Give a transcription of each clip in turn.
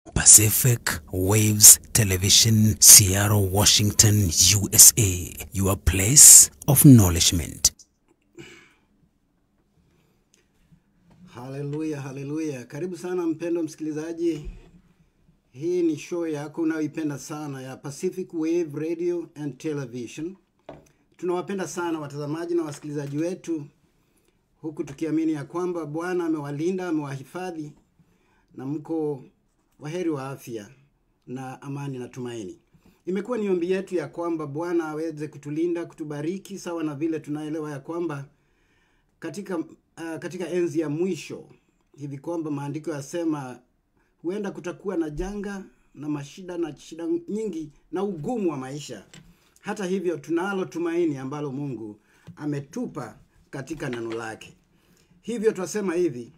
Pacific Waves Television, Seattle, Washington, USA. Your place of acknowledgement. Haleluya, haleluya. Karibu sana mpendo msikilizaji. Hii ni show yako unayoipenda sana ya Pacific Wave Radio and Television. Tunawapenda sana watazamaji na wasikilizaji wetu, huku tukiamini ya kwamba Bwana amewalinda, amewahifadhi na mko waheri wa afya na amani na tumaini. Imekuwa ni ombi yetu ya kwamba Bwana aweze kutulinda, kutubariki, sawa na vile tunaelewa ya kwamba katika enzi ya mwisho hivi kwamba maandiko yasema huenda kutakuwa na janga na mashida na shida nyingi na ugumu wa maisha. Hata hivyo tunalo tumaini ambalo Mungu ametupa katika neno lake. Hivyo tunasema hivi,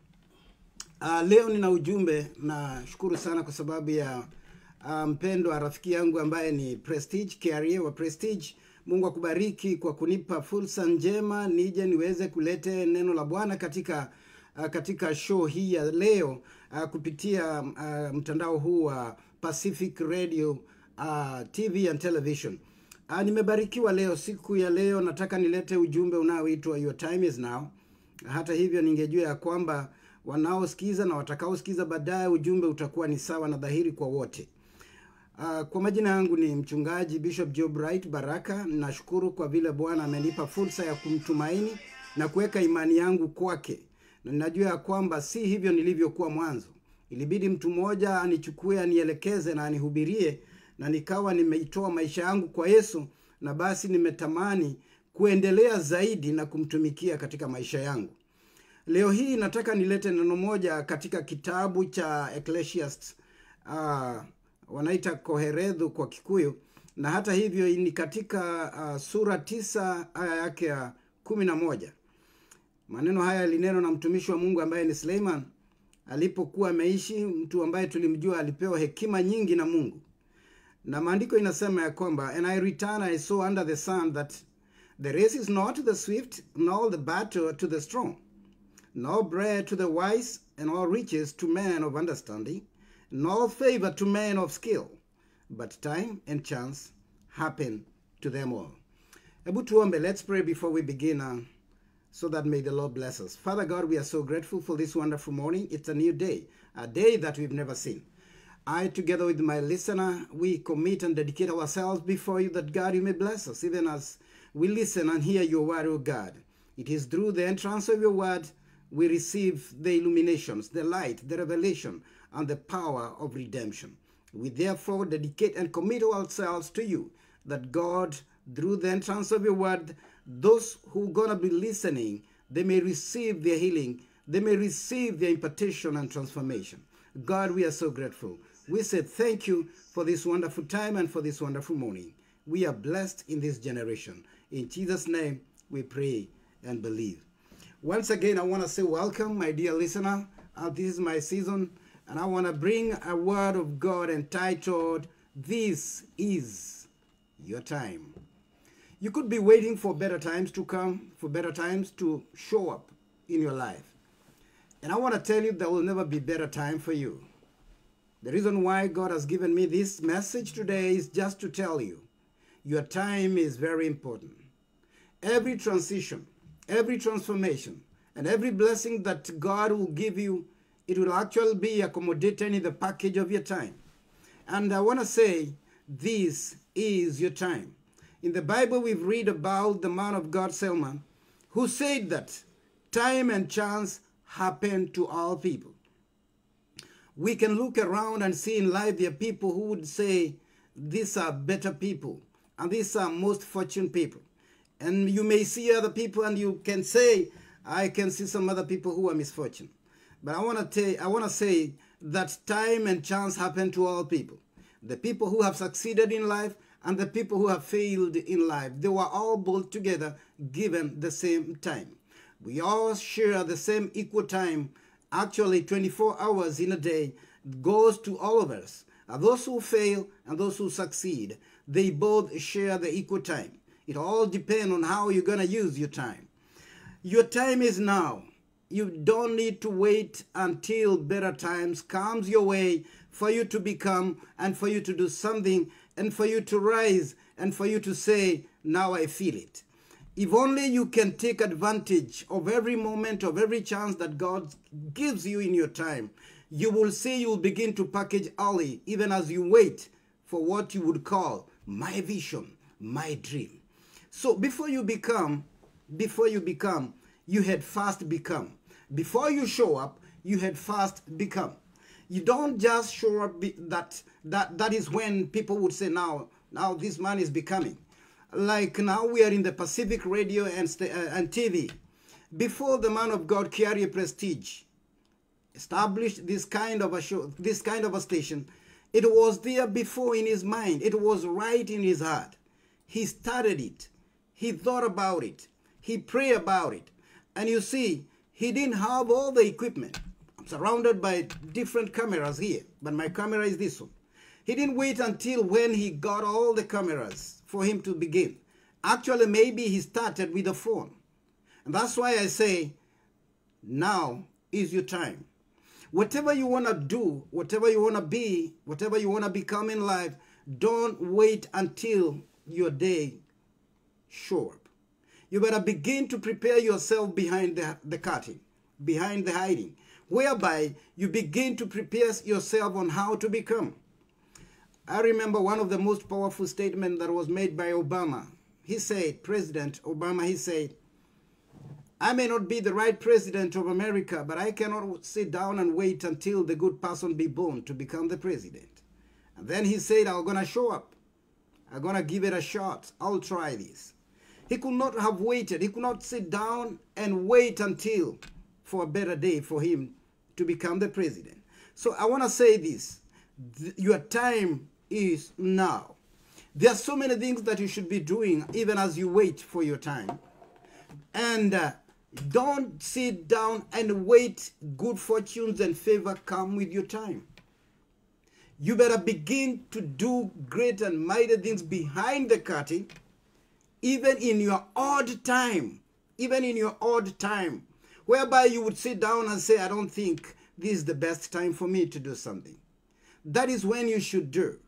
leo nina ujumbe na shukuru sana kwa sababu ya mpendwa rafiki yangu ambaye ni Prestige, Kiarie wa Prestige. Mungu akubariki kwa kunipa fursa njema nije niweze kulete neno la Bwana katika show hii ya leo kupitia mtandao huu wa Pacific Radio TV and Television. Nimebarikiwa leo, siku ya leo nataka nilete ujumbe unaoitwa Your Time is Now. Hata hivyo ningejua ya kwamba wanaosikiza na watakaosikiza baadaye ujumbe utakuwa ni sawa na dhahiri kwa wote. Kwa majina yangu ni mchungaji Bishop Job Wright Baraka. Nashukuru kwa vile Bwana amenipa fursa ya kumtumaini na kuweka imani yangu kwake. Na ninajua ya kwamba si hivyo nilivyokuwa mwanzo. Ilibidi mtu mmoja anichukue, anielekeze na anihubirie, na nikawa nimeitoa maisha yangu kwa Yesu, na basi nimetamani kuendelea zaidi na kumtumikia katika maisha yangu. Leo hii nataka nilete neno moja katika kitabu cha Ecclesiastes, wanaita Koheredho kwa Kikuyu, na hata hivyo ni katika sura 9 aya yake ya 11. Maneno haya yalinenwa na mtumishi wa Mungu ambaye ni Suleiman alipokuwa ameishi, mtu ambaye tulimjua alipewa hekima nyingi na Mungu. Na maandiko inasema ya kwamba, and I return I saw under the sun that the race is not to the swift, nor the battle to the strong, nor bread to the wise, and all riches to men of understanding, nor favor to men of skill, but time and chance happen to them all. Hebu tuombe. Let's pray before we begin, so that may the Lord bless us. Father God, we are so grateful for this wonderful morning. It's a new day, a day that we've never seen. I, together with my listener, we commit and dedicate ourselves before you, that God, you may bless us, even as we listen and hear your word, O God. It is through the entrance of your word we receive the illuminations, the light, the revelation, and the power of redemption. We therefore dedicate and commit ourselves to you, that God, through the entrance of your word, those who are going to be listening, they may receive their healing, they may receive their impartation and transformation. God, we are so grateful. We say thank you for this wonderful time and for this wonderful morning. We are blessed in this generation. In Jesus' name, we pray and believe. Once again, I want to say welcome, my dear listener. This is my season, and I want to bring a word of God entitled, This is Your Time. You could be waiting for better times to come, for better times to show up in your life. And I want to tell you there will never be better time for you. The reason why God has given me this message today is just to tell you, your time is very important. Every transition, every transformation, and every blessing that God will give you, it will actually be accommodated in the package of your time. And I want to say, this is your time. In the Bible, we've read about the man of God, Solomon, who said that time and chance happen to all people. We can look around and see in life there are people who would say, these are better people, and these are most fortunate people. And you may see other people and you can say, I can see some other people who are misfortunate. But I want to say that time and chance happen to all people. The people who have succeeded in life and the people who have failed in life, they were all both together given the same time. We all share the same equal time. Actually, 24 hours in a day goes to all of us. And those who fail and those who succeed, they both share the equal time. It all depends on how you're going to use your time. Your time is now. You don't need to wait until better times comes your way for you to become and for you to do something and for you to rise and for you to say, now I feel it. If only you can take advantage of every moment, of every chance that God gives you in your time, you will see you will begin to package early, even as you wait for what you would call my vision, my dream. So before you become, you had first become. Before you show up, you had first become. You don't just show up, that is when people would say, now this man is becoming. Like now we are in the Pacific radio and TV. Before the man of God, Kiarie Prestige, established this kind of a show, this kind of a station, it was there before in his mind. It was right in his heart. He started it. He thought about it. He prayed about it. And you see, he didn't have all the equipment. I'm surrounded by different cameras here, but my camera is this one. He didn't wait until when he got all the cameras for him to begin. Actually, maybe he started with a phone. And that's why I say, now is your time. Whatever you want to do, whatever you want to be, whatever you want to become in life, don't wait until your day show up. You better begin to prepare yourself behind the curtain, behind the hiding, whereby you begin to prepare yourself on how to become. I remember one of the most powerful statements that was made by Obama. He said, President Obama, he said, I may not be the right president of America, but I cannot sit down and wait until the good person be born to become the president. And then he said, I'm going to show up. I'm going to give it a shot. I'll try this. He could not have waited. He could not sit down and wait until for a better day for him to become the president. So I want to say this. Your time is now. There are so many things that you should be doing even as you wait for your time. And don't sit down and wait good fortunes and favor come with your time. You better begin to do great and mighty things behind the curtain, even in your odd time, whereby you would sit down and say, I don't think this is the best time for me to do something. That is when you should do.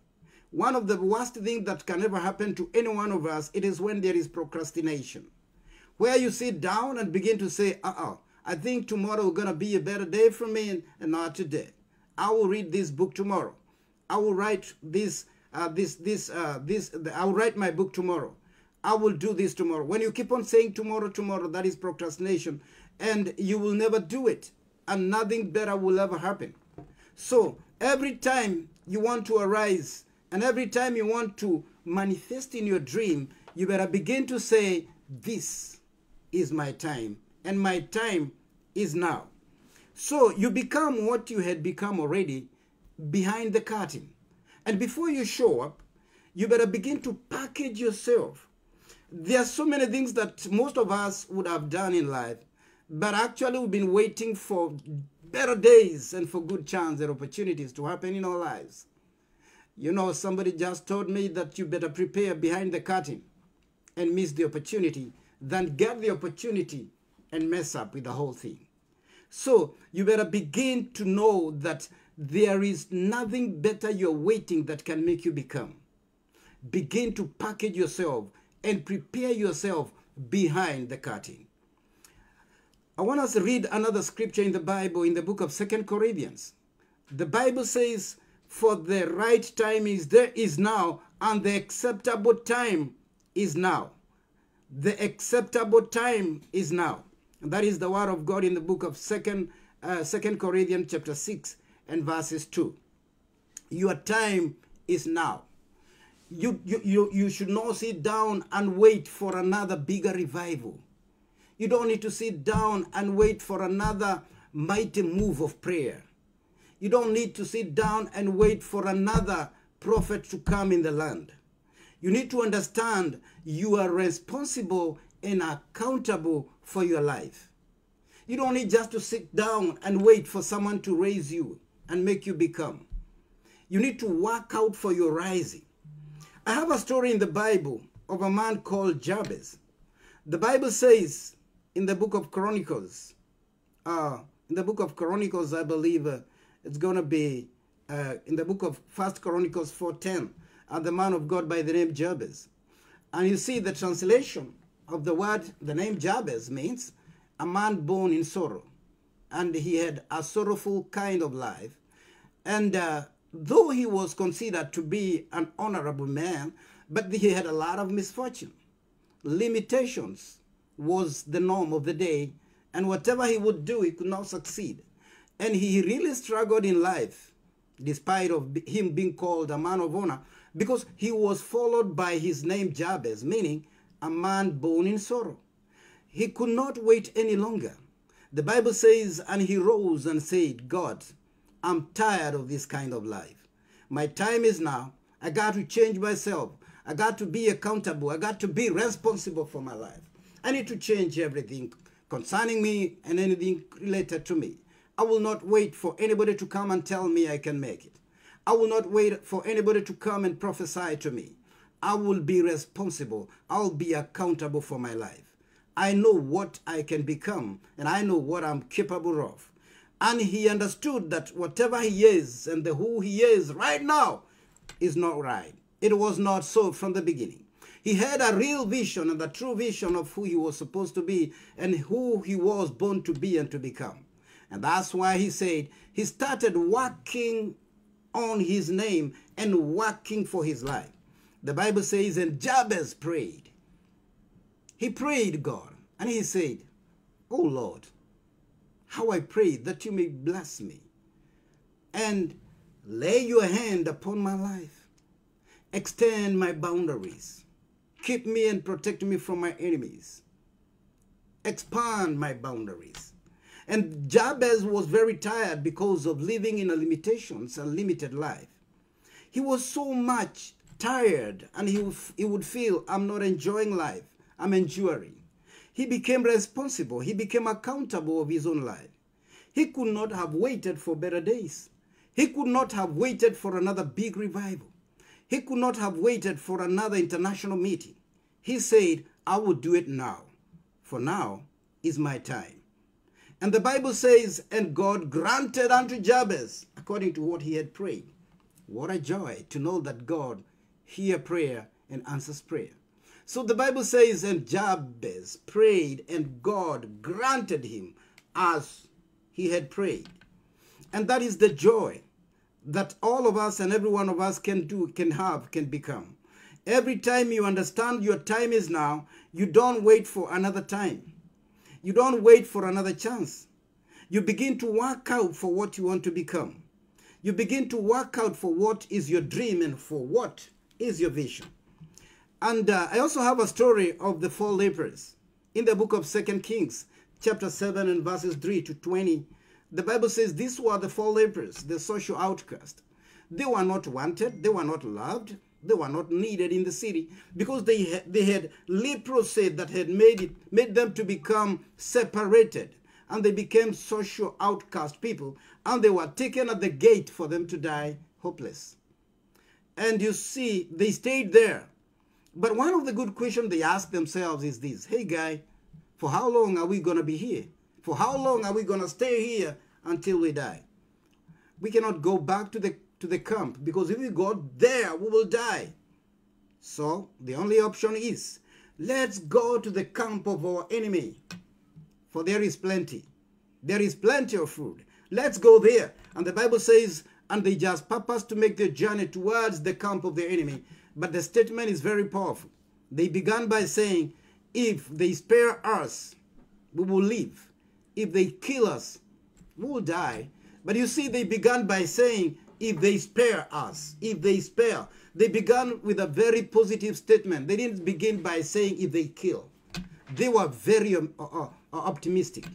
One of the worst things that can ever happen to any one of us, it is when there is procrastination. Where you sit down and begin to say, I think tomorrow is going to be a better day for me and not today. I will read this book tomorrow. I will write I will write my book tomorrow. I will do this tomorrow. When you keep on saying tomorrow, that is procrastination, and you will never do it, and nothing better will ever happen. So every time you want to arise, and every time you want to manifest in your dream, you better begin to say, this is my time, and my time is now. So you become what you had become already behind the curtain. And before you show up, you better begin to package yourself. There are so many things that most of us would have done in life, but actually we've been waiting for better days and for good chance and opportunities to happen in our lives. You know, somebody just told me that you better prepare behind the curtain and miss the opportunity than get the opportunity and mess up with the whole thing. So you better begin to know that there is nothing better you're waiting that can make you become. Begin to package yourself and prepare yourself behind the curtain. I want us to read another scripture in the Bible, in the book of 2 Corinthians. The Bible says, for the right time is now, and the acceptable time is now. The acceptable time is now. And that is the word of God in the book of 2 Corinthians chapter 6 and verses 2. Your time is now. You should not sit down and wait for another bigger revival. You don't need to sit down and wait for another mighty move of prayer. You don't need to sit down and wait for another prophet to come in the land. You need to understand you are responsible and accountable for your life. You don't need just to sit down and wait for someone to raise you and make you become. You need to work out for your rising. I have a story in the Bible of a man called Jabez. The Bible says in the book of Chronicles, in the book of Chronicles, I believe it's going to be in the book of 1 Chronicles 4:10, the man of God by the name Jabez. And you see the translation of the word, the name Jabez means a man born in sorrow. And he had a sorrowful kind of life. And though he was considered to be an honorable man, but he had a lot of misfortune. Limitations was the norm of the day, and whatever he would do, he could not succeed. And he really struggled in life, despite of him being called a man of honor, because he was followed by his name Jabez, meaning a man born in sorrow. He could not wait any longer. The Bible says, and he rose and said, God, I'm tired of this kind of life. My time is now. I got to change myself. I got to be accountable. I got to be responsible for my life. I need to change everything concerning me and anything related to me. I will not wait for anybody to come and tell me I can make it. I will not wait for anybody to come and prophesy to me. I will be responsible. I'll be accountable for my life. I know what I can become, and I know what I'm capable of. And he understood that whatever he is and who he is right now is not right. It was not so from the beginning. He had a real vision and the true vision of who he was supposed to be and who he was born to be and to become. And that's why he said he started working on his name and working for his life. The Bible says, and Jabez prayed. He prayed God, and he said, oh Lord, how I pray that you may bless me and lay your hand upon my life. Extend my boundaries. Keep me and protect me from my enemies. Expand my boundaries. And Jabez was very tired because of living in a limitations and limited life. He was so much tired, and he would feel, I'm not enjoying life. I'm enduring. He became responsible. He became accountable of his own life. He could not have waited for better days. He could not have waited for another big revival. He could not have waited for another international meeting. He said, I will do it now, for now is my time. And the Bible says, and God granted unto Jabez according to what he had prayed. What a joy to know that God hears prayer and answers prayer. So the Bible says, and Jabez prayed, and God granted him as he had prayed. And that is the joy that all of us and every one of us can do, can have, can become. Every time you understand your time is now, you don't wait for another time. You don't wait for another chance. You begin to work out for what you want to become. You begin to work out for what is your dream and for what is your vision. And I also have a story of the 4 lepers. In the book of 2 Kings, chapter 7 and verses 3 to 20, the Bible says these were the 4 lepers, the social outcast. They were not wanted, they were not loved, they were not needed in the city because they had leprosy that had made them to become separated, and they became social outcast people, and they were taken at the gate for them to die hopeless. And you see, they stayed there. But one of the good questions they ask themselves is this: hey guy, for how long are we going to be here? For how long are we going to stay here until we die? We cannot go back to the camp, because if we go there, we will die. So the only option is, let's go to the camp of our enemy, for there is plenty. There is plenty of food. Let's go there. And the Bible says, and they just purposed to make their journey towards the camp of the enemy. But the statement is very powerful. They began by saying, if they spare us, we will live. If they kill us, we will die. But you see, they began by saying, if they spare us, if they spare. They began with a very positive statement. They didn't begin by saying, if they kill. They were very optimistic.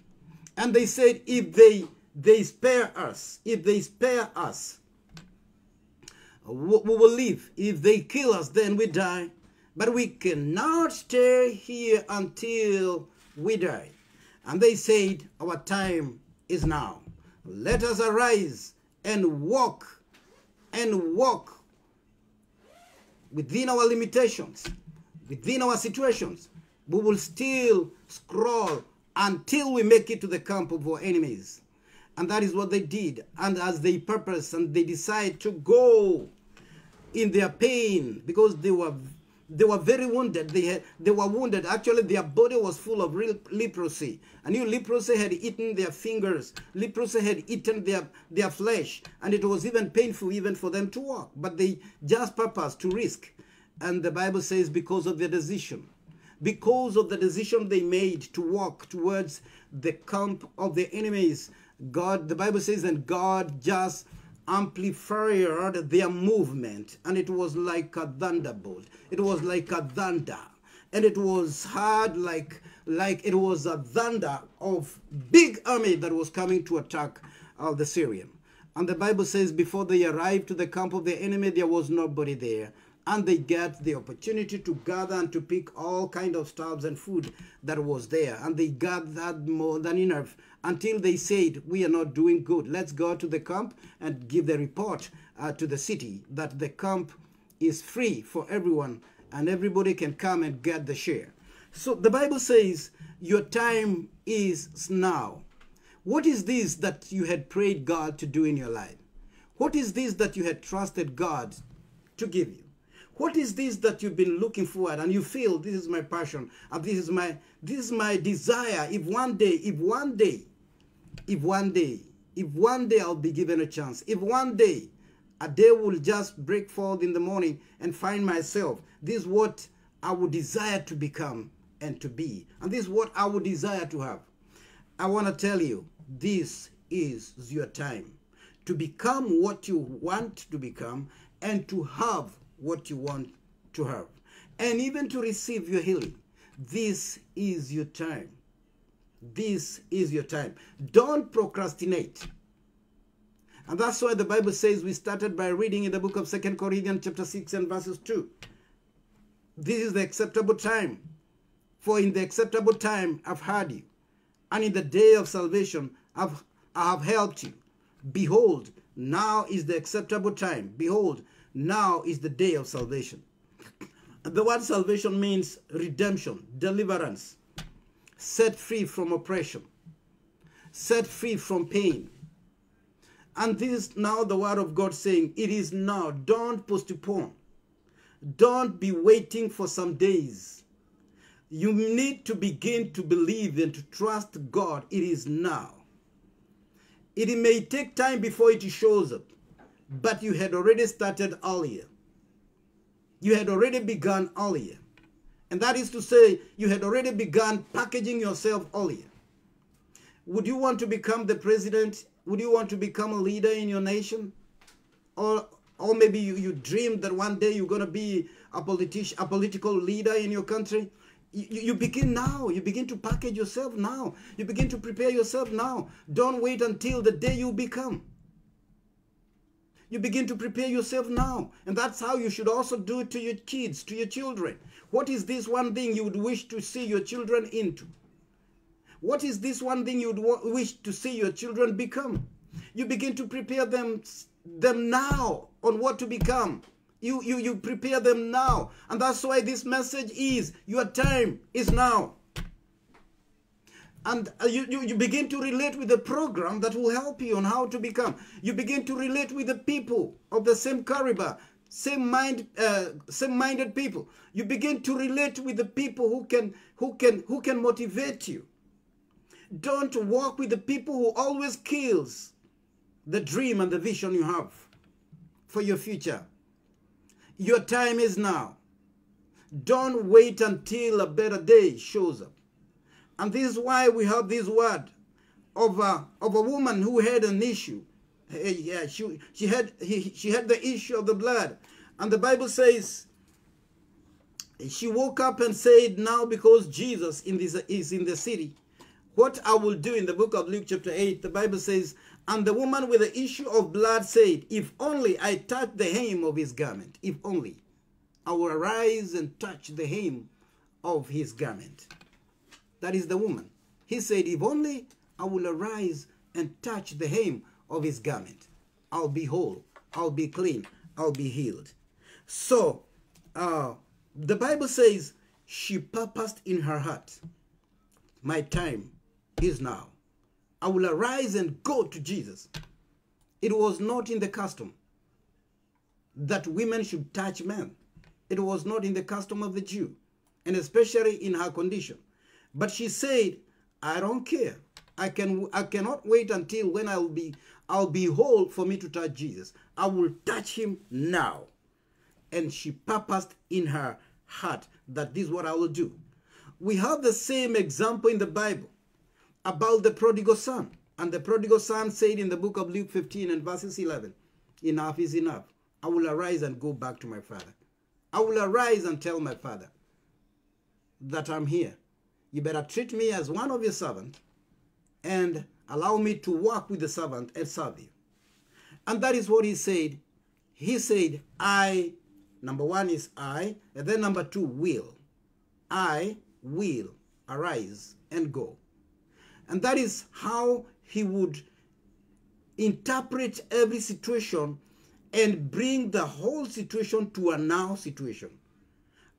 And they said, if they spare us, if they spare us, we will live. If they kill us, then we die. But we cannot stay here until we die. And they said, our time is now. Let us arise and walk within our limitations, within our situations. We will still scroll until we make it to the camp of our enemies. And that is what they did. And as they purpose and they decide to go in their pain, because they were very wounded. They were wounded. Actually, their body was full of real leprosy. And leprosy had eaten their fingers. Leprosy had eaten their flesh. And it was even painful even for them to walk. But they just purposed to risk. And the Bible says because of their decision, because of the decision they made to walk towards the camp of the enemies, the Bible says, and God just amplified their movement, and it was like a thunderbolt. It was like a thunder, and it was hard like it was a thunder of big army that was coming to attack the Syrian. And the Bible says before they arrived to the camp of the enemy, there was nobody there. And they get the opportunity to gather and to pick all kind of stuffs and food that was there. And they gathered more than enough until they said, we are not doing good. Let's go to the camp and give the report to the city that the camp is free for everyone and everybody can come and get the share. So the Bible says your time is now. What is this that you had prayed God to do in your life? What is this that you had trusted God to give you? What is this that you've been looking for and you feel this is my passion and this is my desire? If one day I'll be given a chance, if one day a day will just break forth in the morning and find myself, this is what I would desire to become and to be, and this is what I would desire to have. I want to tell you, this is your time to become what you want to become and to have what you want to have, and even to receive your healing. This is your time. This is your time. Don't procrastinate. And that's why the Bible says, we started by reading in the book of 2 Corinthians chapter 6 and verses 2. This is the acceptable time. For in the acceptable time I've heard you, and in the day of salvation I have helped you. Behold, now is the acceptable time. Behold, now is the day of salvation. The word salvation means redemption, deliverance, set free from oppression, set free from pain. And this is now the word of God saying, it is now. Don't postpone. Don't be waiting for some days. You need to begin to believe and to trust God. It is now. It may take time before it shows up, but you had already started earlier. You had already begun earlier. And that is to say, you had already begun packaging yourself earlier. Would you want to become the president? Would you want to become a leader in your nation? Or maybe you dreamed that one day you're going to be a political leader in your country. You begin now. You begin to package yourself now. You begin to prepare yourself now. Don't wait until the day you become. You begin to prepare yourself now. And that's how you should also do it to your kids, to your children. What is this one thing you would wish to see your children into? What is this one thing you would wish to see your children become? You begin to prepare them now on what to become. You prepare them now. And that's why this message is, your time is now. And you begin to relate with the program that will help you on how to become. You begin to relate with the people of the same caliber, same-minded people. You begin to relate with the people who can motivate you. Don't walk with the people who always kills the dream and the vision you have for your future. Your time is now. Don't wait until a better day shows up. And this is why we have this word of a woman who had an issue. She had the issue of the blood. And the Bible says, she woke up and said, now because Jesus is in the city, what I will do. In the book of Luke chapter 8, the Bible says, and the woman with the issue of blood said, if only I touch the hem of his garment, if only I will arise and touch the hem of his garment. That is the woman. He said, if only I will arise and touch the hem of his garment, I'll be whole, I'll be clean, I'll be healed. So, the Bible says, she purposed in her heart, my time is now. I will arise and go to Jesus. It was not in the custom that women should touch men. It was not in the custom of the Jew, and especially in her condition. But she said, I don't care. I cannot wait until when I'll be whole for me to touch Jesus. I will touch him now. And she purposed in her heart that this is what I will do. We have the same example in the Bible about the prodigal son. And the prodigal son said in the book of Luke 15 and verses 11, enough is enough. I will arise and go back to my father. I will arise and tell my father that I'm here. You better treat me as one of your servants and allow me to work with the servant and serve you. And that is what he said. He said, I, number one is I, and then number two, will. I will arise and go. And that is how he would interpret every situation and bring the whole situation to a now situation.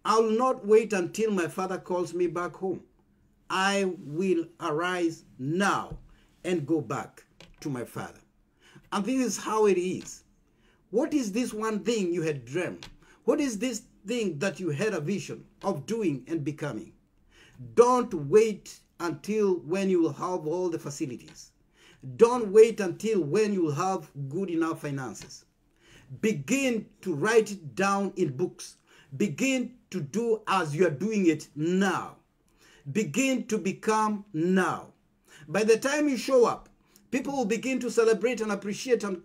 I'll not wait until my father calls me back home. I will arise now and go back to my father. And this is how it is. What is this one thing you had dreamed? What is this thing that you had a vision of doing and becoming? Don't wait until when you will have all the facilities. Don't wait until when you will have good enough finances. Begin to write it down in books. Begin to do as you are doing it now. Begin to become now. By the time you show up, people will begin to celebrate and appreciate and,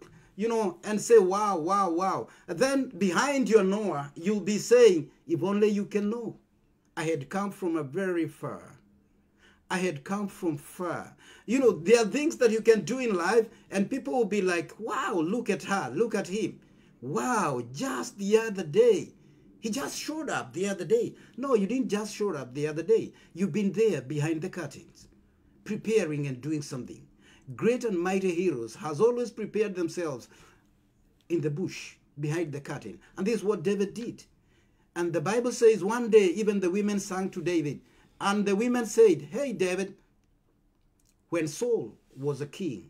and say, wow, wow, wow. And then behind your knower, you'll be saying, if only you can know. I had come from a very far. I had come from far. There are things that you can do in life and people will be like, wow, look at her, look at him. Wow, just the other day. He just showed up the other day. No, you didn't just show up the other day. You've been there behind the curtains, preparing and doing something. Great and mighty heroes has always prepared themselves in the bush, behind the curtain. And this is what David did. And the Bible says one day, even the women sang to David. And the women said, hey, David, when Saul was a king,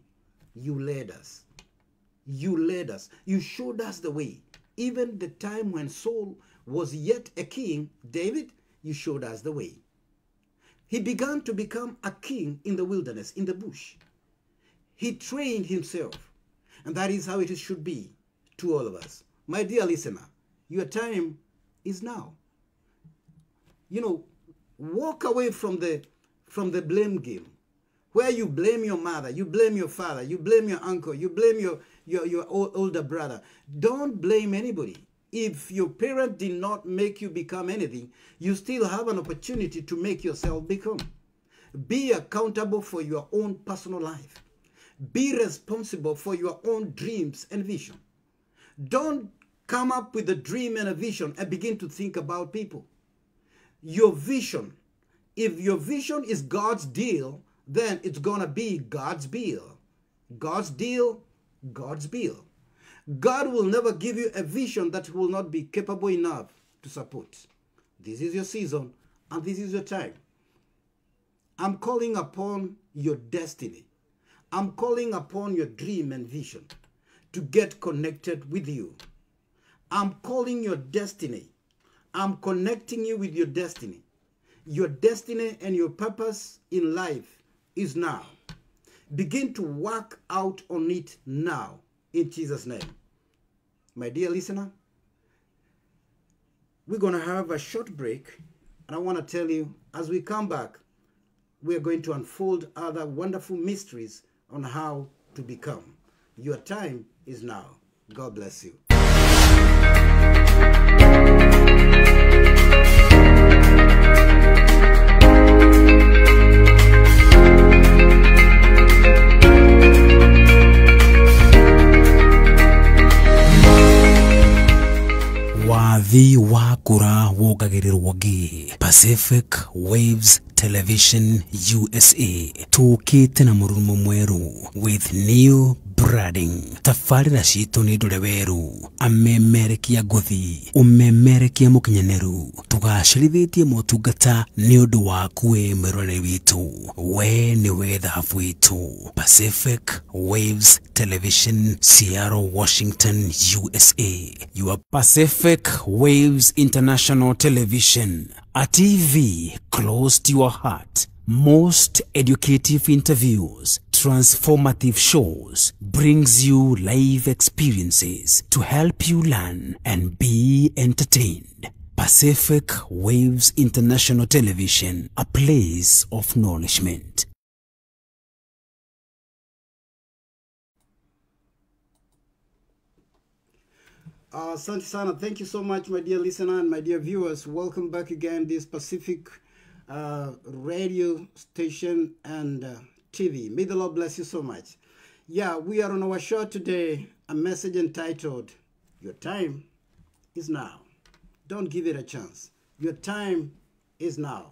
you led us. You led us. You showed us the way. Even the time when Saul was yet a king, David, you showed us the way. He began to become a king in the wilderness, in the bush. He trained himself. And that is how it should be to all of us. My dear listener, your time is now. Walk away from the blame game, where you blame your mother, you blame your father, you blame your uncle, you blame your older brother. Don't blame anybody. If your parent did not make you become anything, you still have an opportunity to make yourself become. Be accountable for your own personal life. Be responsible for your own dreams and vision. Don't come up with a dream and a vision and begin to think about people. Your vision, if your vision is God's deal, then it's going to be God's bill. God's deal, God's bill. God will never give you a vision that will not be capable enough to support. This is your season and this is your time. I'm calling upon your destiny. I'm calling upon your dream and vision to get connected with you. I'm calling your destiny. I'm connecting you with your destiny. Your destiny and your purpose in life is now. Begin to work out on it now in Jesus' name. My dear listener, we're going to have a short break. And I want to tell you, as we come back, we are going to unfold other wonderful mysteries on how to become. Your time is now. God bless you. Wathi wa kura wogagirirwo gi Pacific Waves Television USA. Tukite na murumo mweru with new branding. Tafarira citu ni ndure weru. Amemerekia guthi. Umemerekia mukinyeneru. Tugacirithĩtie motungata ni undu waku we mwirore witu. We ni wethabu witu. Pacific Waves Television, Seattle, Washington, USA. Your Pacific Waves International Television. A TV close to your heart. Most educative interviews, transformative shows, brings you live experiences to help you learn and be entertained. Pacific Waves International Television, a place of nourishment. Asante sana. Thank you so much, my dear listener and my dear viewers. Welcome back again, this Pacific radio station and TV. May the Lord bless you so much. Yeah, we are on our show today, a message entitled, Your Time is Now. Don't give it a chance. Your time is now.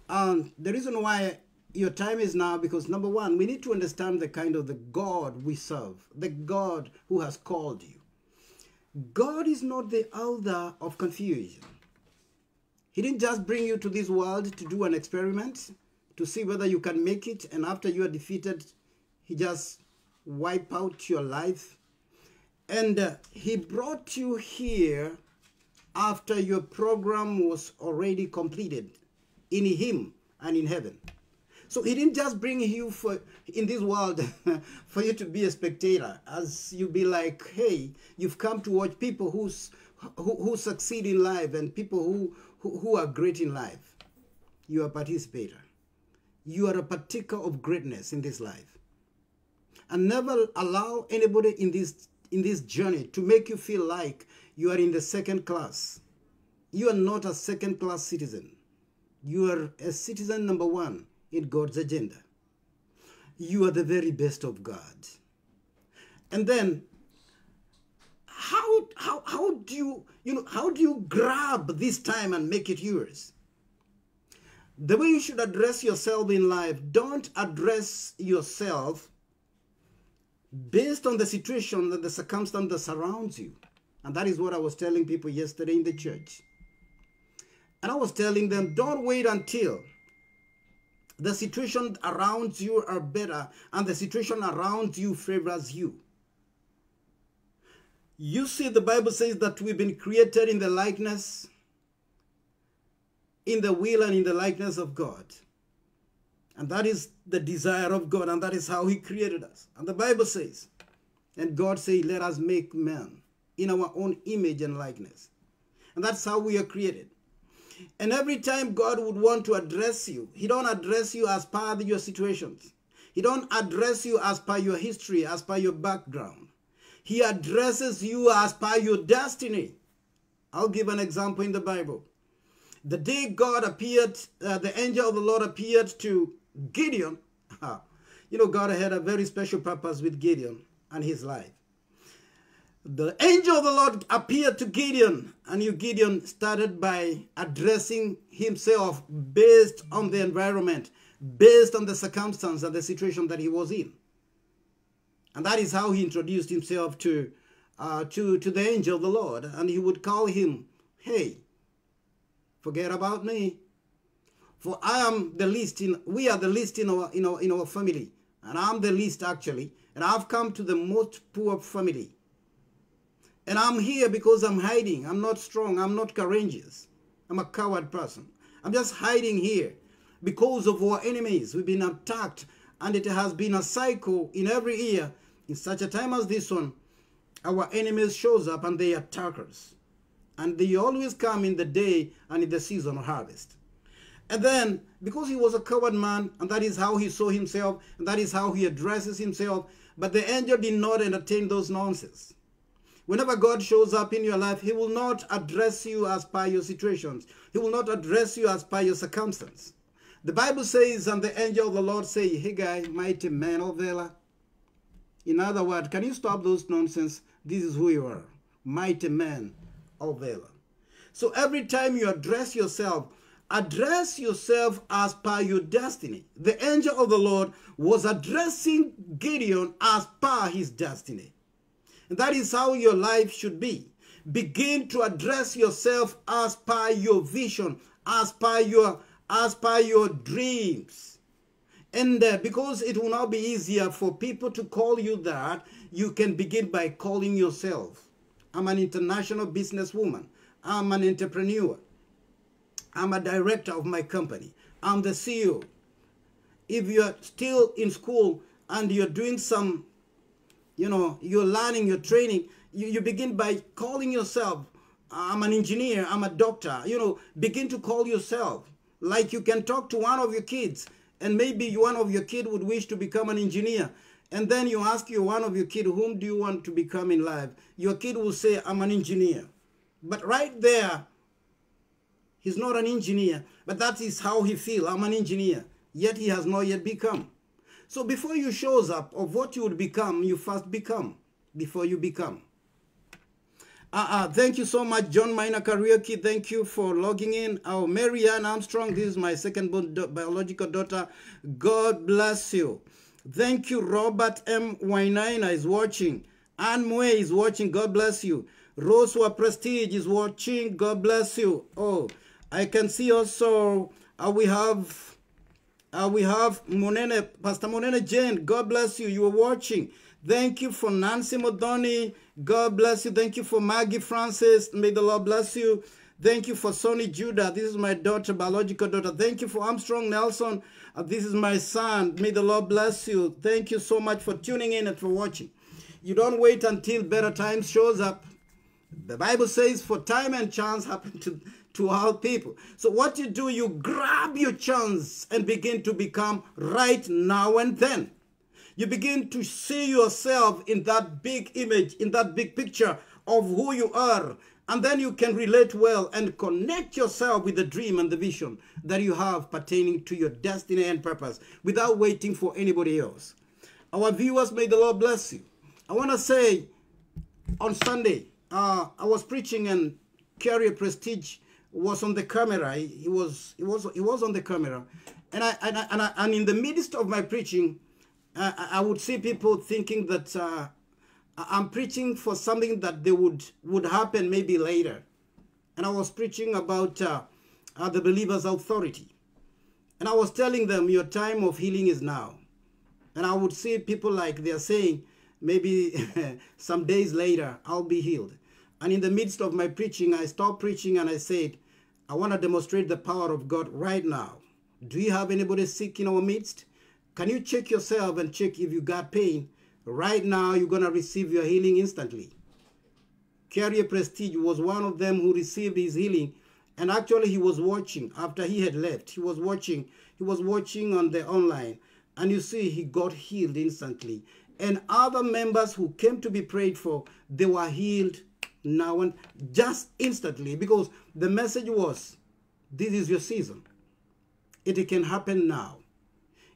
The reason why your time is now, because number one, we need to understand the kind of the God we serve, the God who has called you. God is not the author of confusion. He didn't just bring you to this world to do an experiment, to see whether you can make it, and after you are defeated, he just wipe out your life. And he brought you here after your program was already completed in him and in heaven. So he didn't just bring you in this world for you to be a spectator, as you be like, hey, you've come to watch people who succeed in life and people who are great in life. You are a participator. You are a partaker of greatness in this life. And never allow anybody in this journey to make you feel like you are in the second class. You are not a second-class citizen. You are a citizen number one in God's agenda. You are the very best of God. And then, how do you grab this time and make it yours? The way you should address yourself in life, don't address yourself based on the situation and the circumstance that surrounds you. And that is what I was telling people yesterday in the church. And I was telling them, don't wait until the situation around you are better and the situation around you favors you. You see, the Bible says that we've been created in the likeness, in the will and in the likeness of God. And that is the desire of God, and that is how he created us. And the Bible says, and God said, let us make man in our own image and likeness. And that's how we are created. And every time God would want to address you, he don't address you as per your situations. He don't address you as per your history, as per your background. He addresses you as per your destiny. I'll give an example in the Bible. The day God appeared, the angel of the Lord appeared to Gideon. God had a very special purpose with Gideon and his life. The angel of the Lord appeared to Gideon, and Gideon started by addressing himself based on the environment, based on the circumstance and the situation that he was in. And that is how he introduced himself to the angel of the Lord. And he would call him, hey, forget about me. For I am the least we are the least in our family. And I'm the least actually. And I've come to the most poor family. And I'm here because I'm hiding. I'm not strong. I'm not courageous. I'm a coward person. I'm just hiding here because of our enemies. We've been attacked, and it has been a cycle in every year. In such a time as this one, our enemies shows up and they attack us. And they always come in the day and in the season of harvest. And then, because he was a coward man, and that is how he saw himself, and that is how he addresses himself, but the angel did not entertain those nonsense. Whenever God shows up in your life, he will not address you as per your situations. He will not address you as per your circumstance. The Bible says, and the angel of the Lord say, hey guy, mighty man of valor. In other words, can you stop those nonsense? This is who you are, mighty man of valor. So every time you address yourself, Address yourself as per your destiny. The angel of the Lord was addressing Gideon as per his destiny. And that is how your life should be. Begin to address yourself as per your vision, as per your dreams. And because it will now be easier for people to call you that, you can begin by calling yourself. I'm an international businesswoman. I'm an entrepreneur. I'm a director of my company. I'm the CEO. If you're still in school and you're doing some, you're learning, you're training, you begin by calling yourself, I'm an engineer, I'm a doctor. Begin to call yourself. Like you can talk to one of your kids, and maybe one of your kid would wish to become an engineer. And then you ask one of your kid, whom do you want to become in life? Your kid will say, I'm an engineer. But right there, he's not an engineer, but that is how he feels. I'm an engineer, yet he has not yet become. So before you shows up of what you would become, you first become before you become. Thank you so much, John Minor Karaoke. Thank you for logging in. Oh, Marianne Armstrong, this is my second biological daughter. God bless you. Thank you, Robert M. Wainaina is watching. Anne Mue is watching. God bless you. Roswa Prestige is watching. God bless you. Oh, I can see also we have Monene, Pastor Monene Jane. God bless you. You are watching. Thank you for Nancy Modoni. God bless you. Thank you for Maggie Francis. May the Lord bless you. Thank you for Sonny Judah. This is my daughter, biological daughter. Thank you for Armstrong Nelson. This is my son. May the Lord bless you. Thank you so much for tuning in and for watching. You don't wait until better times shows up. The Bible says for time and chance happen to all people. So what you do, you grab your chance and begin to become right now and then. You begin to see yourself in that big image, in that big picture of who you are. And then you can relate well and connect yourself with the dream and the vision that you have pertaining to your destiny and purpose without waiting for anybody else. Our viewers, may the Lord bless you. I want to say on Sunday, I was preaching and Kiarie Prestige was on the camera. He was on the camera. And in the midst of my preaching, I would see people thinking that I'm preaching for something that they would happen maybe later. And I was preaching about the believer's authority. And I was telling them, your time of healing is now. And I would see people like they're saying, maybe some days later, I'll be healed. And in the midst of my preaching, I stopped preaching and I said, I want to demonstrate the power of God right now. Do you have anybody sick in our midst? Can you check yourself and check if you got pain? Right now, you're going to receive your healing instantly. Kiarie Prestige was one of them who received his healing. And actually, he was watching after he had left. He was watching on the online. And you see, he got healed instantly. And other members who came to be prayed for, they were healed now and just instantly. Because the message was, this is your season. It can happen now.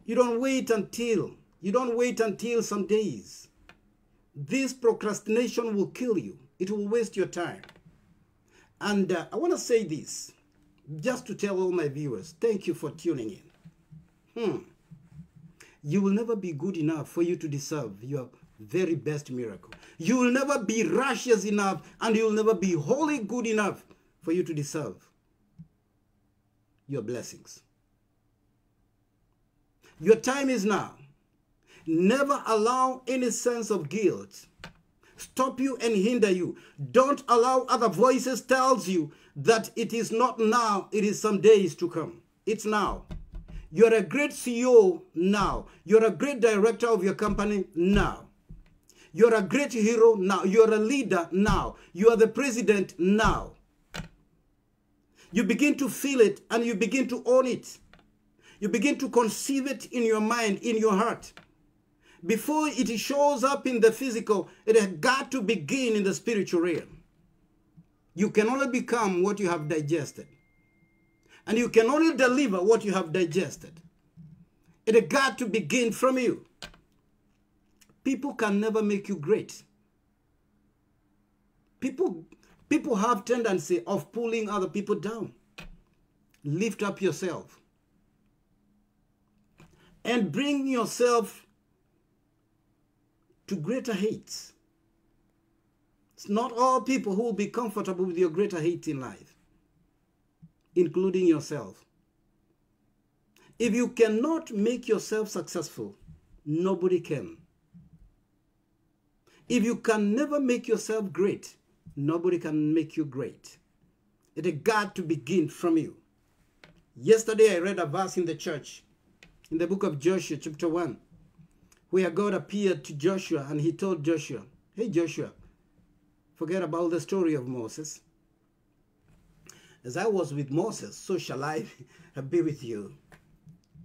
You don't wait until some days. This procrastination will kill you. It will waste your time. And I want to say this, just to tell all my viewers, thank you for tuning in. You will never be good enough for you to deserve your very best miracle. You will never be righteous enough, and you will never be wholly good enough for you to deserve your blessings. Your time is now. Never allow any sense of guilt stop you and hinder you. Don't allow other voices tells you that it is not now, it is some days to come. It's now. You're a great CEO now. You're a great director of your company now. You're a great hero now. You're a leader now. You are the president now. You begin to feel it and you begin to own it. You begin to conceive it in your mind, in your heart. Before it shows up in the physical, it has got to begin in the spiritual realm. You can only become what you have digested. And you can only deliver what you have digested. It has got to begin from you. People can never make you great. People have tendency of pulling other people down. lift up yourself and bring yourself to greater heights. It's not all people who will be comfortable with your greater heights in life, including yourself. If you cannot make yourself successful, nobody can. If you can never make yourself great, nobody can make you great. It has got to begin from you. Yesterday I read a verse in the church, in the book of Joshua, chapter 1, where God appeared to Joshua and he told Joshua, hey Joshua, forget about the story of Moses. As I was with Moses, so shall I be with you.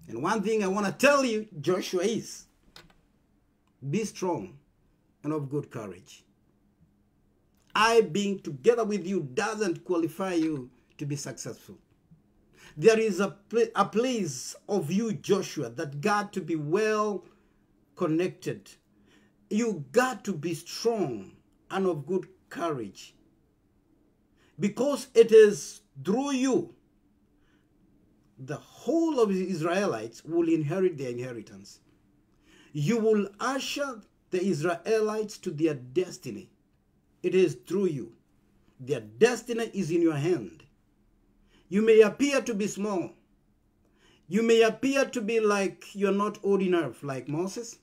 And one thing I want to tell you, Joshua, is be strong and of good courage. I being together with you doesn't qualify you to be successful. There is a place of you, Joshua, that got to be well connected. You got to be strong and of good courage. Because it is through you the whole of the Israelites will inherit their inheritance. You will usher the Israelites to their destiny. It is through you. Their destiny is in your hand. You may appear to be small. You may appear to be like you're not old enough, like Moses.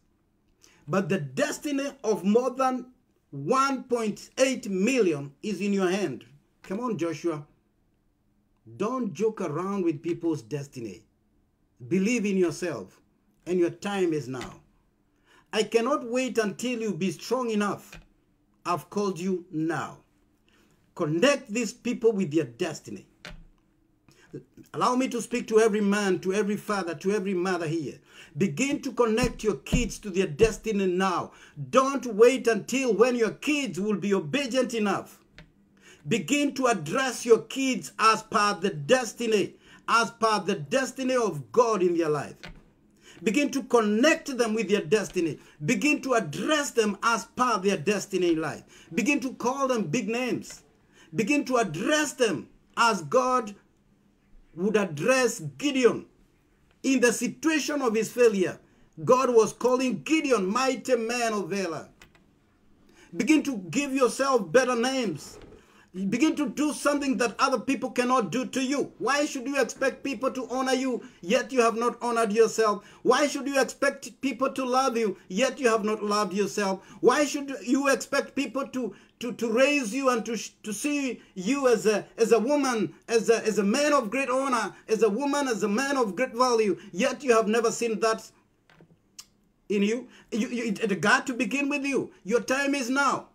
But the destiny of more than 1.8 million is in your hand. Come on, Joshua. Don't joke around with people's destiny. Believe in yourself, and your time is now. I cannot wait until you be strong enough. I've called you now. Connect these people with their destiny. Allow me to speak to every man, to every father, to every mother here. Begin to connect your kids to their destiny now. Don't wait until when your kids will be obedient enough. Begin to address your kids as per the destiny of God in their life. Begin to connect them with their destiny. Begin to address them as per their destiny in life. Begin to call them big names. Begin to address them as God would address Gideon. In the situation of his failure, God was calling Gideon mighty man of valor. Begin to give yourself better names. Begin to do something that other people cannot do to you. Why should you expect people to honor you, yet you have not honored yourself? Why should you expect people to love you, yet you have not loved yourself? Why should you expect people to raise you and to see you as a woman, as a man of great honor, as a woman, as a man of great value, yet you have never seen that in you? It got to begin with you. Your time is now.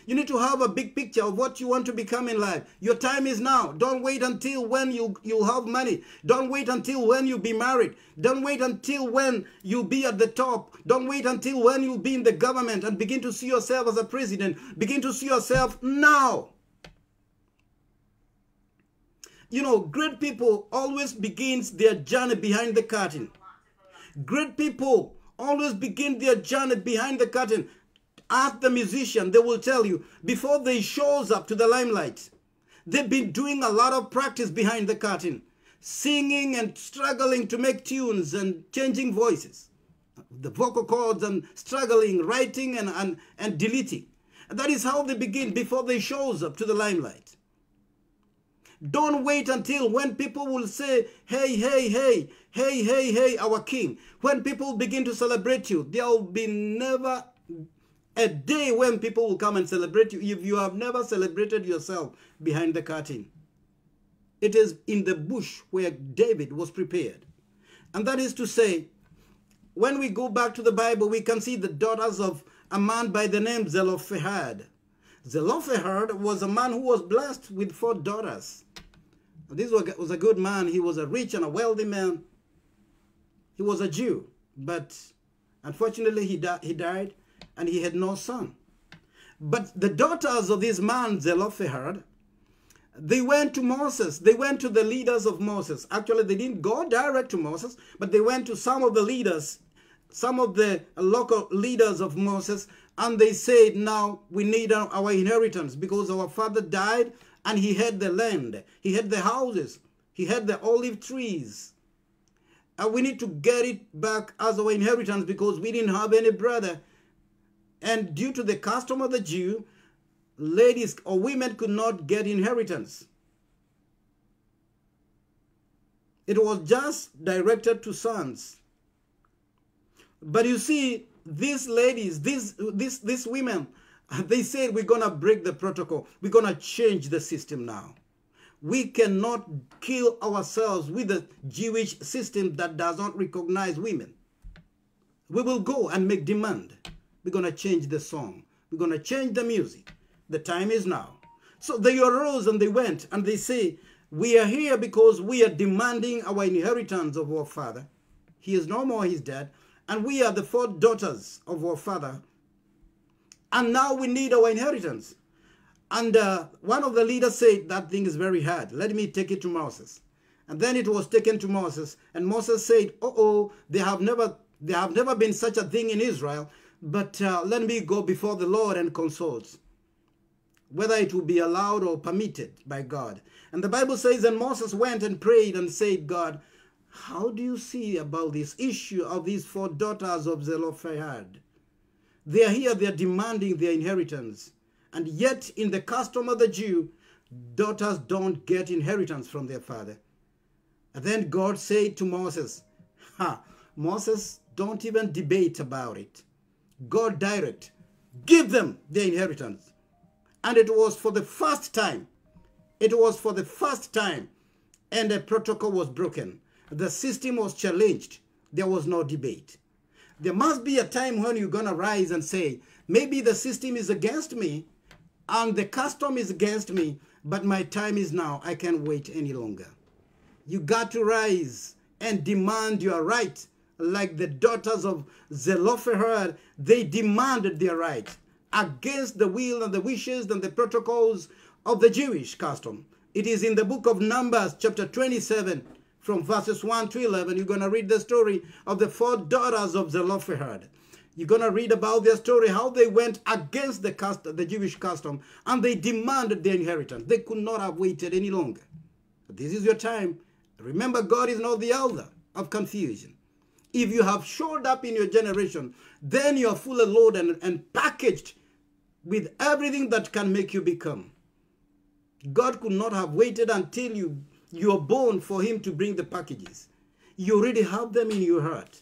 You need to have a big picture of what you want to become in life. Your time is now. Don't wait until when you'll have money. Don't wait until when you'll be married. Don't wait until when you'll be at the top. Don't wait until when you'll be in the government and begin to see yourself as a president. Begin to see yourself now. You know, great people always begins their journey behind the curtain. Great people always begin their journey behind the curtain. Ask the musician, they will tell you, before they shows up to the limelight, they've been doing a lot of practice behind the curtain, singing and struggling to make tunes and changing voices, the vocal cords, and struggling, writing and deleting. And that is how they begin before they shows up to the limelight. Don't wait until when people will say, hey, hey, hey, hey, hey, hey, our king. When people begin to celebrate you, there will be never a day when people will come and celebrate you if you have never celebrated yourself behind the curtain. It is in the bush where David was prepared. And that is to say, when we go back to the Bible, we can see the daughters of a man by the name Zelophehad. Zelophehad was a man who was blessed with 4 daughters. This was a good man. He was a rich and a wealthy man. He was a Jew, but unfortunately he died. And he had no son. But the daughters of this man, Zelophehad, they went to Moses. They went to the leaders of Moses. Actually, they didn't go direct to Moses, but they went to some of the leaders, some of the local leaders of Moses, and they said, now we need our inheritance because our father died and he had the land. He had the houses. He had the olive trees. And we need to get it back as our inheritance because we didn't have any brother. And due to the custom of the Jew, ladies or women could not get inheritance. It was just directed to sons. But you see, these ladies, these women, they said, we're going to break the protocol. We're going to change the system now. We cannot kill ourselves with the Jewish system that does not recognize women. We will go and make demand. We're going to change the song. We're going to change the music. The time is now. So they arose and they went and they say, we are here because we are demanding our inheritance of our father. He is no more, he's dead. And we are the 4 daughters of our father. And now we need our inheritance. And one of the leaders said, that thing is very hard. Let me take it to Moses. And then it was taken to Moses. And Moses said, there have never been such a thing in Israel. But let me go before the Lord and consult whether it will be allowed or permitted by God. And the Bible says, and Moses went and prayed and said, God, how do you see about this issue of these 4 daughters of Zelophehad? They are here, they are demanding their inheritance. And yet, in the custom of the Jew, daughters don't get inheritance from their father. And then God said to Moses, Moses, don't even debate about it. God direct, give them their inheritance. And it was for the first time. It was for the first time. And the protocol was broken. The system was challenged. There was no debate. There must be a time when you're going to rise and say, maybe the system is against me and the custom is against me, but my time is now. I can't wait any longer. You got to rise and demand your right. Like the daughters of Zelophehad, they demanded their right against the will and the wishes and the protocols of the Jewish custom. It is in the book of Numbers, chapter 27, from verses 1 to 11. You're going to read the story of the 4 daughters of Zelophehad. You're going to read about their story, how they went against the Jewish custom, and they demanded their inheritance. They could not have waited any longer. This is your time. Remember, God is not the author of confusion. If you have showed up in your generation, then you are full of load and packaged with everything that can make you become. God could not have waited until you are born for him to bring the packages. You already have them in your heart.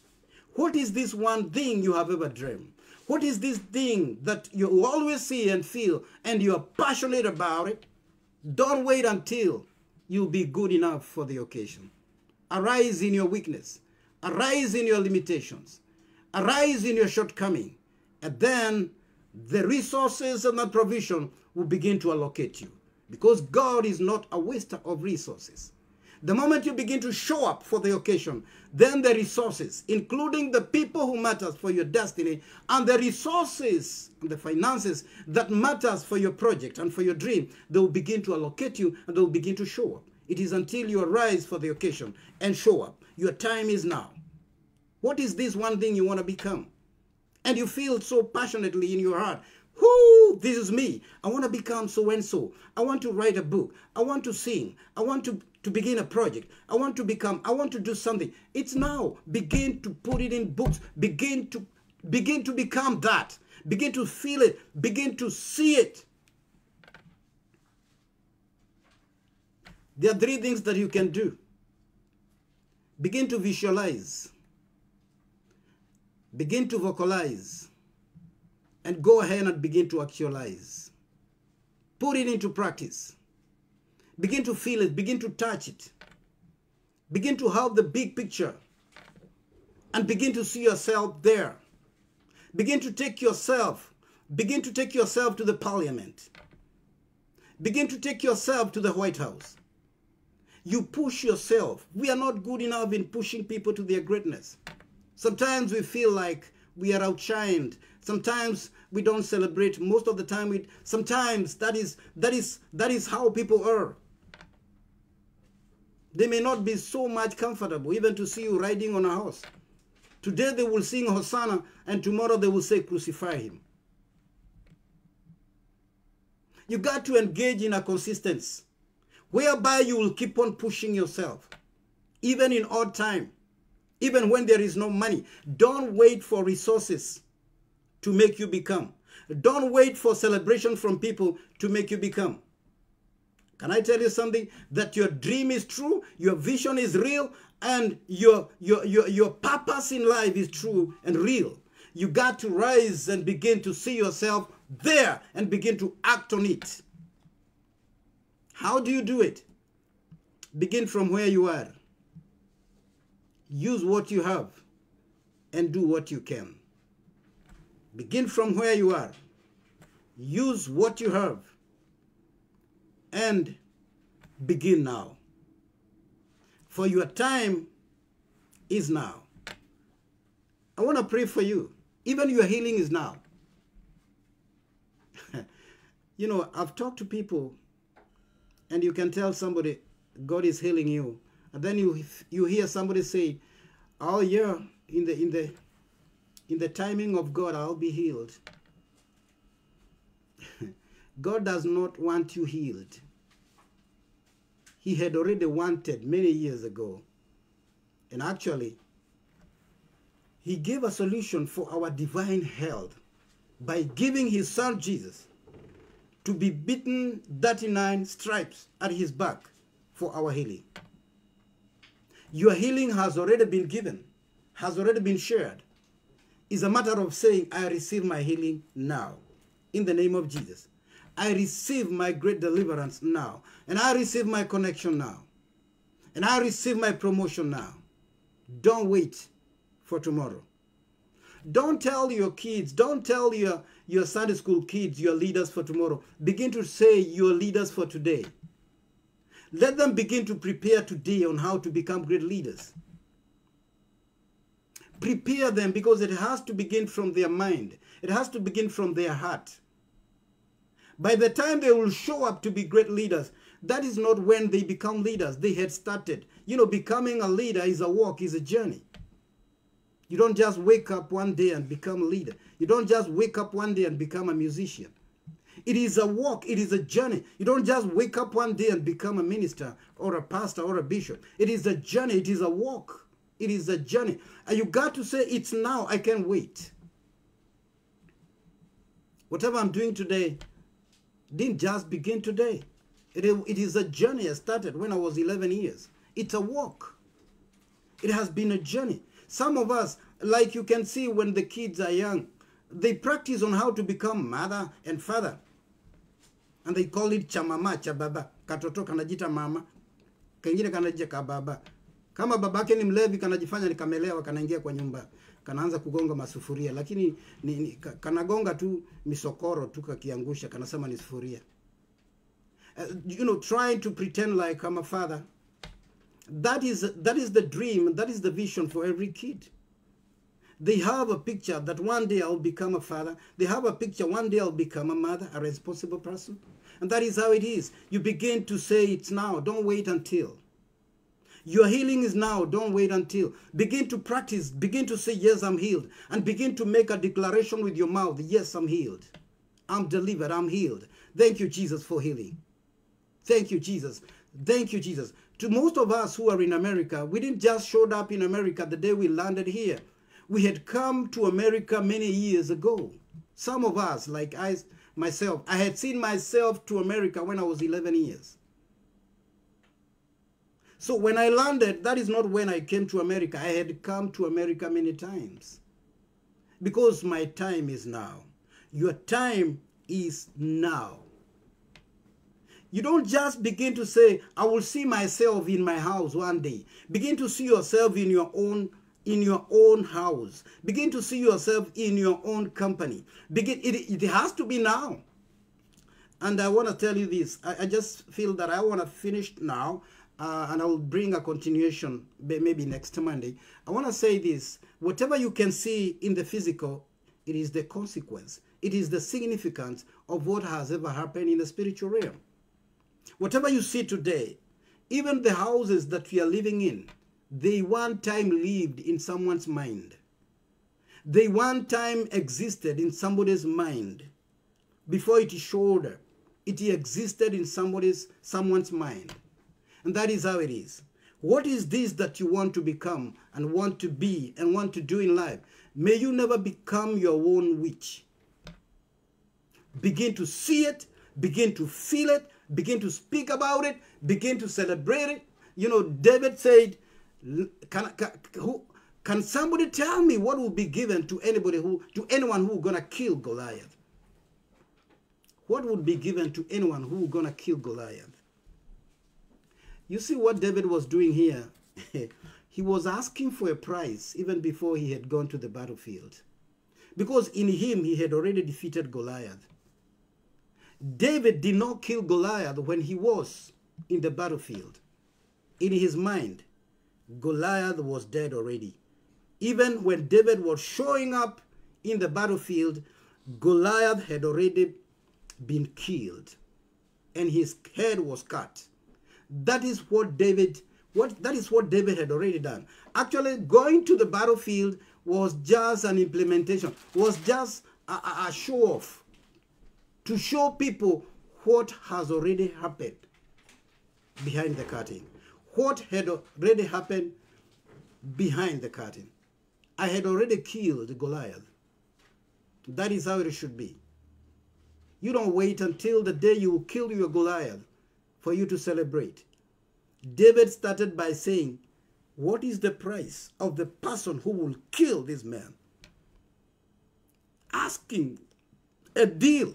What is this one thing you have ever dreamed? What is this thing that you always see and feel and you are passionate about it? Don't wait until you'll be good enough for the occasion. Arise in your weakness. Arise in your limitations. Arise in your shortcoming. And then the resources and the provision will begin to allocate you. Because God is not a waster of resources. The moment you begin to show up for the occasion, then the resources, including the people who matters for your destiny, and the resources and the finances that matters for your project and for your dream, they will begin to allocate you and they will begin to show up. It is until you arise for the occasion and show up. Your time is now. What is this one thing you want to become? And you feel so passionately in your heart, whoo, this is me. I want to become so and so. I want to write a book. I want to sing. I want to begin a project. I want to do something. It's now. Begin to put it in books. Begin to become that. Begin to feel it. Begin to see it. There are 3 things that you can do. Begin to visualize. Begin to vocalize. And go ahead and begin to actualize. Put it into practice. Begin to feel it. Begin to touch it. Begin to have the big picture. And begin to see yourself there. Begin to take yourself. Begin to take yourself to the parliament. Begin to take yourself to the White House. You push yourself. We are not good enough in pushing people to their greatness. Sometimes we feel like we are outshined. Sometimes we don't celebrate. Most of the time, sometimes that is how people are. They may not be so much comfortable even to see you riding on a horse. Today they will sing Hosanna, and tomorrow they will say crucify him. You got to engage in a consistency. whereby you will keep on pushing yourself, even in odd time, even when there is no money. Don't wait for resources to make you become. Don't wait for celebration from people to make you become. Can I tell you something? That your dream is true, your vision is real, and your purpose in life is true and real. You got to rise and begin to see yourself there and begin to act on it. How do you do it? Begin from where you are. Use what you have and do what you can. Begin from where you are. Use what you have and begin now. For your time is now. I want to pray for you. Even your healing is now. You know, I've talked to people, and you can tell somebody God is healing you, and then you hear somebody say, "Oh yeah, in the timing of God, I'll be healed." God does not want you healed. He had already wanted many years ago. And actually, he gave a solution for our divine health by giving his son Jesus to be beaten 39 stripes at his back for our healing. Your healing has already been given, has already been shared. It's a matter of saying, I receive my healing now. In the name of Jesus. I receive my great deliverance now. And I receive my connection now. And I receive my promotion now. Don't wait for tomorrow. Don't tell your kids, don't tell your Sunday school kids you're leaders for tomorrow. Begin to say you're leaders for today. Let them begin to prepare today on how to become great leaders. Prepare them, because it has to begin from their mind. It has to begin from their heart. By the time they will show up to be great leaders, that is not when they become leaders. They had started. You know, becoming a leader is a walk, is a journey. You don't just wake up one day and become a leader. You don't just wake up one day and become a musician. It is a walk. It is a journey. You don't just wake up one day and become a minister or a pastor or a bishop. It is a journey. It is a walk. It is a journey. And you got to say, it's now. I can't wait. Whatever I'm doing today didn't just begin today. It is a journey. I started when I was 11 years. It's a walk. It has been a journey. Some of us, like you can see when the kids are young, they practice on how to become mother and father. And they call it chamama, chababa. Katoto kanajita mama, kengine kanajita kababa. Kama babake ni mlevi, kanajifanya ni kamelewa, kanaingia kwa nyumba, kanaanza kugonga masufuria. Lakini kanagonga tu misokoro tu kakiangusha, kanasema ni sufuria. You know, trying to pretend like I'm a father. That is the dream, that is the vision for every kid. They have a picture that one day I'll become a father. They have a picture one day I'll become a mother, a responsible person. And that is how it is. You begin to say it's now. Don't wait until. Your healing is now. Don't wait until. Begin to practice. Begin to say, yes, I'm healed. And begin to make a declaration with your mouth. Yes, I'm healed. I'm delivered. I'm healed. Thank you, Jesus, for healing. Thank you, Jesus. Thank you, Jesus. To most of us who are in America, we didn't just show up in America the day we landed here. We had come to America many years ago. Some of us, like myself, I had seen myself to America when I was 11 years. So when I landed, that is not when I came to America. I had come to America many times. Because my time is now. Your time is now. You don't just begin to say, I will see myself in my house one day. Begin to see yourself in your own house. Begin to see yourself in your own company. It has to be now. And I want to tell you this. I just feel that I want to finish now. And I will bring a continuation maybe next Monday. I want to say this. Whatever you can see in the physical, it is the consequence. It is the significance of what has ever happened in the spiritual realm. Whatever you see today, even the houses that we are living in, they one time lived in someone's mind. They one time existed in somebody's mind. Before it showed up, it existed in someone's mind. And that is how it is. What is this that you want to become and want to be and want to do in life? May you never become your own witch. Begin to see it, begin to feel it, begin to speak about it, begin to celebrate it. You know, David said, can somebody tell me what will be given to anyone who gonna kill Goliath? What would be given to anyone who gonna kill Goliath? You see what David was doing here? He was asking for a prize even before he had gone to the battlefield. Because in him, he had already defeated Goliath. David did not kill Goliath when he was in the battlefield. In his mind, Goliath was dead already. Even when David was showing up in the battlefield, Goliath had already been killed and his head was cut. That is what David had already done. Actually, going to the battlefield was just an implementation, was just a show off, to show people what has already happened behind the curtain. What had already happened behind the curtain. I had already killed Goliath. That is how it should be. You don't wait until the day you kill your Goliath for you to celebrate. David started by saying, what is the price of the person who will kill this man? Asking a deal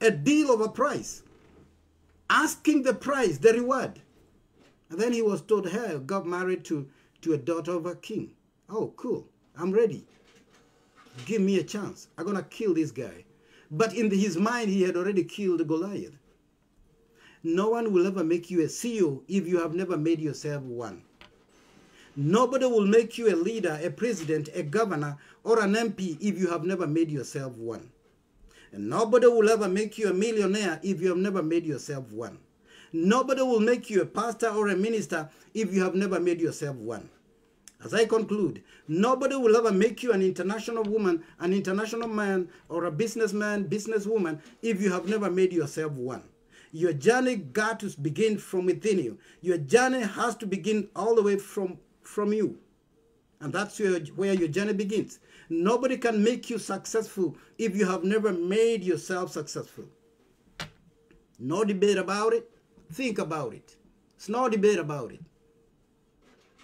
of a price. Asking the price, the reward. And then he was told, hey, I got married to a daughter of a king. Oh, cool. I'm ready. Give me a chance. I'm going to kill this guy. But in his mind, he had already killed Goliath. No one will ever make you a CEO if you have never made yourself one. Nobody will make you a leader, a president, a governor, or an MP if you have never made yourself one. And nobody will ever make you a millionaire if you have never made yourself one. Nobody will make you a pastor or a minister if you have never made yourself one. As I conclude, nobody will ever make you an international woman, an international man, or a businessman, businesswoman if you have never made yourself one. Your journey got to begin from within you. Your journey has to begin all the way from you. And that's where your journey begins. Nobody can make you successful if you have never made yourself successful. No debate about it. Think about it. It's no debate about it.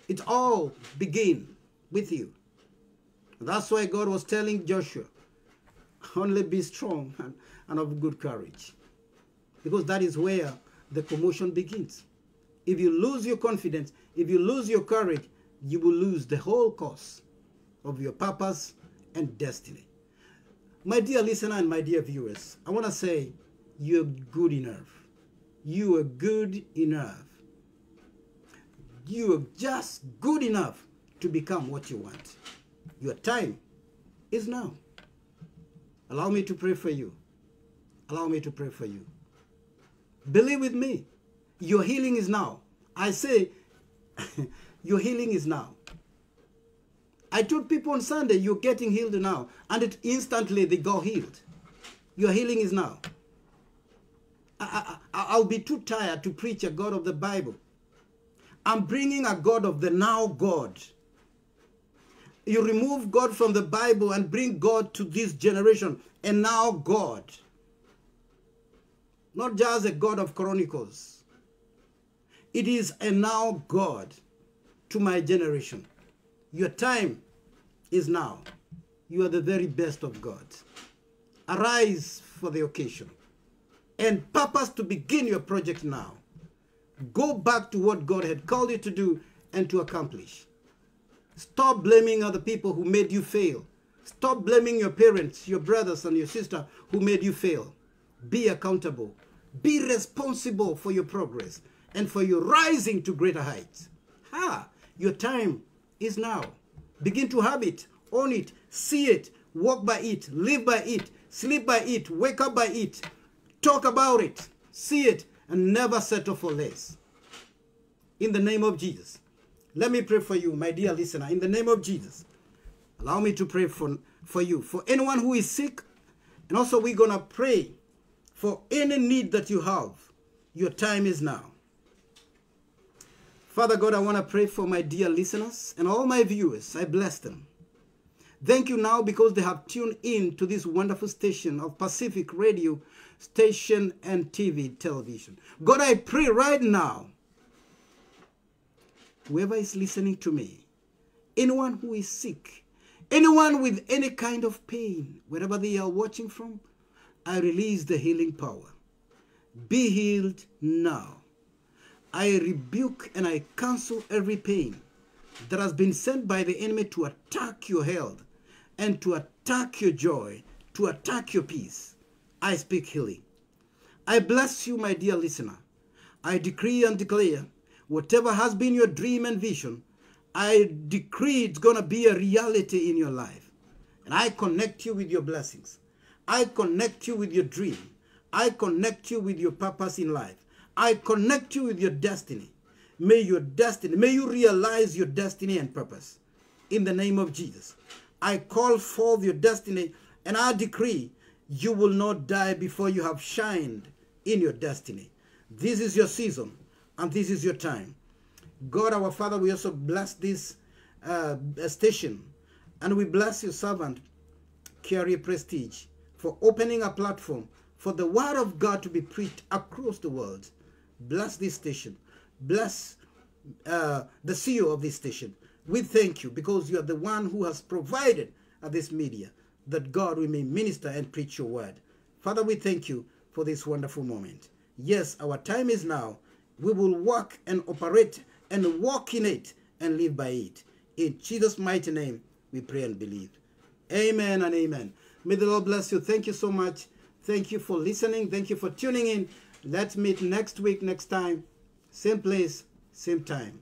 It all begins with you. That's why God was telling Joshua, only be strong and of good courage. Because that is where the promotion begins. If you lose your confidence, if you lose your courage, you will lose the whole course of your purpose and destiny. My dear listener and my dear viewers, I want to say you're good enough. You are good enough. You are just good enough to become what you want. Your time is now. Allow me to pray for you. Allow me to pray for you. Believe with me, your healing is now. I say, your healing is now. I told people on Sunday, you're getting healed now. And instantly they got healed. Your healing is now. I'll be too tired to preach a God of the Bible. I'm bringing a God of the now God. You remove God from the Bible and bring God to this generation. And now God. Not just a God of Chronicles. It is a now God to my generation. Your time is now. You are the very best of God. Arise for the occasion and purpose to begin your project now. Go back to what God had called you to do and to accomplish. Stop blaming other people who made you fail. Stop blaming your parents, your brothers and your sister who made you fail. Be accountable. Be responsible for your progress and for your rising to greater heights. Your time is now. Begin to have it, own it, see it, walk by it, live by it, sleep by it, wake up by it, talk about it, see it, and never settle for less. In the name of Jesus. Let me pray for you, my dear listener. In the name of Jesus, allow me to pray for you. For anyone who is sick, and also we're going to pray for any need that you have. Your time is now. Father God, I want to pray for my dear listeners and all my viewers. I bless them. Thank you now because they have tuned in to this wonderful station of Pacific Radio Station and television. God, I pray right now, whoever is listening to me, anyone who is sick, anyone with any kind of pain, wherever they are watching from, I release the healing power. Be healed now. I rebuke and I cancel every pain that has been sent by the enemy to attack your health and to attack your joy, to attack your peace. I speak healing. I bless you, my dear listener. I decree and declare, whatever has been your dream and vision, I decree it's going to be a reality in your life. And I connect you with your blessings. I connect you with your dream. I connect you with your purpose in life. I connect you with your destiny. May you realize your destiny and purpose. In the name of Jesus, I call forth your destiny and I decree you will not die before you have shined in your destiny. This is your season and this is your time. God, our Father, we also bless this station, and we bless your servant, Kiarie Prestige, for opening a platform for the word of God to be preached across the world. Bless this station. Bless the CEO of this station. We thank you because you are the one who has provided this media, that God, we may minister and preach your word. Father, we thank you for this wonderful moment. Yes, our time is now. We will walk and operate and walk in it and live by it. In Jesus' mighty name, we pray and believe. Amen and amen. May the Lord bless you. Thank you so much. Thank you for listening. Thank you for tuning in. Let's meet next week, next time. Same place, same time.